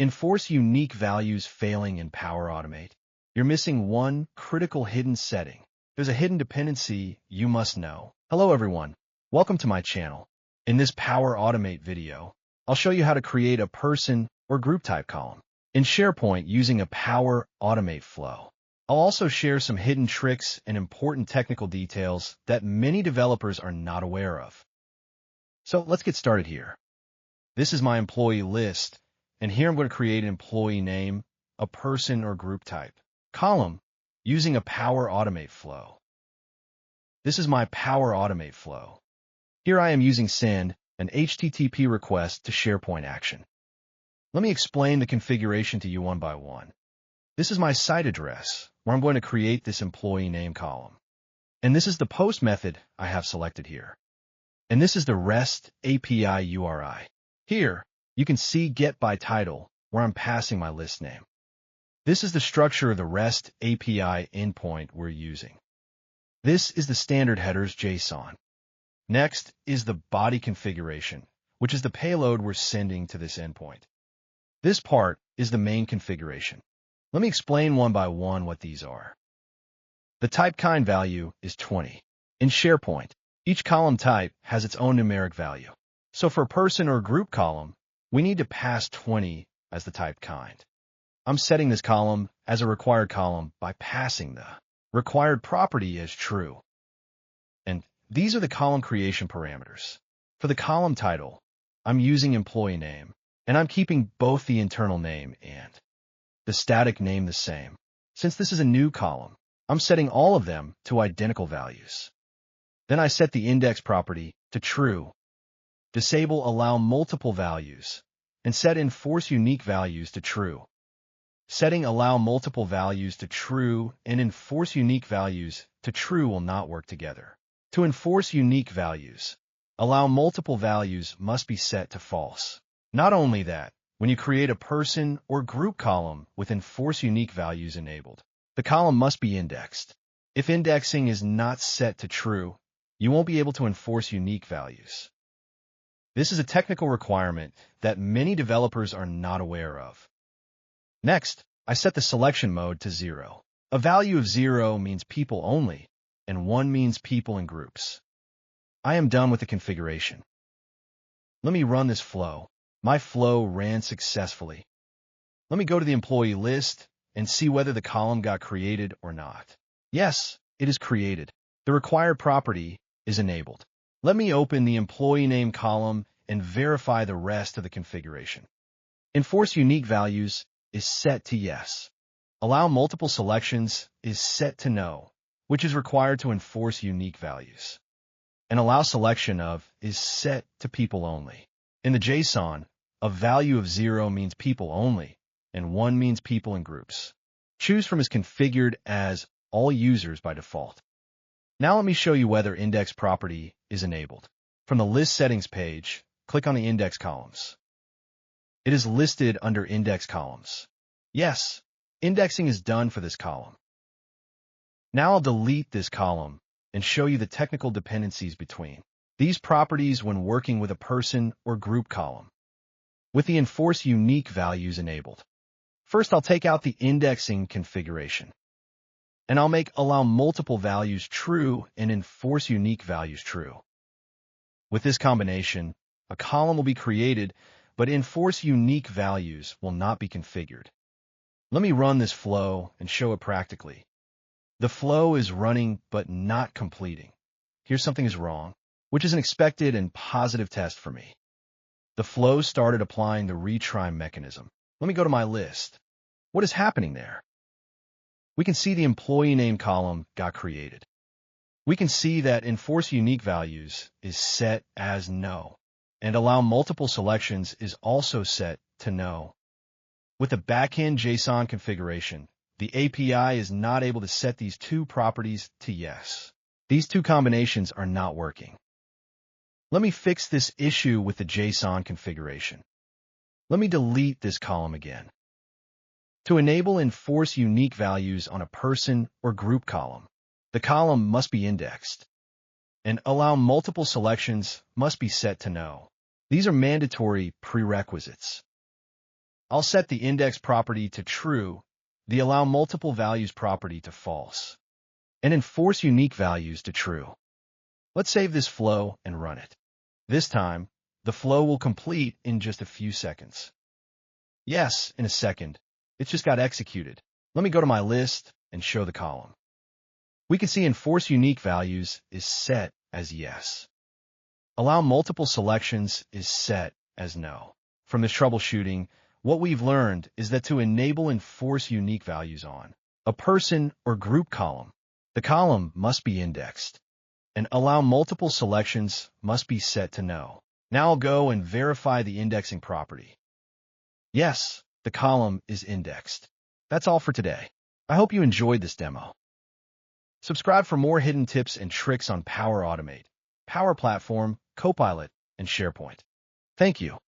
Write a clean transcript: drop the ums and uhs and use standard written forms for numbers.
Enforce unique values failing in Power Automate. You're missing one critical hidden setting. There's a hidden dependency you must know. Hello everyone, welcome to my channel. In this Power Automate video, I'll show you how to create a person or group type column in SharePoint using a Power Automate flow. I'll also share some hidden tricks and important technical details that many developers are not aware of. So let's get started here. This is my employee list, and here I'm going to create an employee name, a person or group type column using a Power Automate flow. This is my Power Automate flow. Here I am using send an HTTP request to SharePoint action. Let me explain the configuration to you one by one. This is my site address where I'm going to create this employee name column. And this is the post method I have selected here. And this is the REST API URI. Here, you can see get by title, where I'm passing my list name. This is the structure of the REST API endpoint we're using. This is the standard headers JSON. Next is the body configuration, which is the payload we're sending to this endpoint. This part is the main configuration. Let me explain one by one what these are. The TypeKind value is 20. In SharePoint, each column type has its own numeric value. So for a person or group column, we need to pass 20 as the TypeKind. I'm setting this column as a required column by passing the required property as true. And these are the column creation parameters. For the column title, I'm using employee name, and I'm keeping both the internal name and the static name the same. Since this is a new column, I'm setting all of them to identical values. Then I set the index property to true. Disable allow multiple values, and set enforce unique values to true. Setting allow multiple values to true and enforce unique values to true will not work together. To enforce unique values, allow multiple values must be set to false. Not only that, when you create a person or group column with enforce unique values enabled, the column must be indexed. If indexing is not set to true, you won't be able to enforce unique values. This is a technical requirement that many developers are not aware of. Next, I set the selection mode to 0. A value of 0 means people only, and 1 means people in groups. I am done with the configuration. Let me run this flow. My flow ran successfully. Let me go to the employee list and see whether the column got created or not. Yes, it is created. The required property is enabled. Let me open the employee name column and verify the rest of the configuration. Enforce unique values is set to yes. Allow multiple selections is set to no, which is required to enforce unique values. And allow selection of is set to people only. In the JSON, a value of 0 means people only, and 1 means people in groups. Choose from is configured as all users by default. Now let me show you whether index property is enabled. From the list settings page, click on the index columns. It is listed under index columns. Yes, indexing is done for this column. Now I'll delete this column and show you the technical dependencies between these properties when working with a person or group column. With the enforce unique values enabled. First, I'll take out the indexing configuration. And I'll make allow multiple values true and enforce unique values true. With this combination, a column will be created, but enforce unique values will not be configured. Let me run this flow and show it practically. The flow is running but not completing. Here something is wrong, which is an expected and positive test for me. The flow started applying the retry mechanism. Let me go to my list. What is happening there? We can see the employee name column got created. We can see that enforce unique values is set as no, and allow multiple selections is also set to no. With the backend JSON configuration, the API is not able to set these two properties to yes. These two combinations are not working. Let me fix this issue with the JSON configuration. Let me delete this column again. To enable enforce unique values on a person or group column, the column must be indexed, and allow multiple selections must be set to no. These are mandatory prerequisites. I'll set the index property to true, the AllowMultipleValues property to false, and enforce unique values to true. Let's save this flow and run it. This time, the flow will complete in just a few seconds. Yes, in a second. It just got executed. Let me go to my list and show the column. We can see enforce unique values is set as yes. Allow multiple selections is set as no. From this troubleshooting, what we've learned is that to enable enforce unique values on a person or group column, the column must be indexed, and allow multiple selections must be set to no. Now I'll go and verify the indexing property. Yes, the column is indexed. That's all for today. I hope you enjoyed this demo. Subscribe for more hidden tips and tricks on Power Automate, Power Platform, Copilot, and SharePoint. Thank you.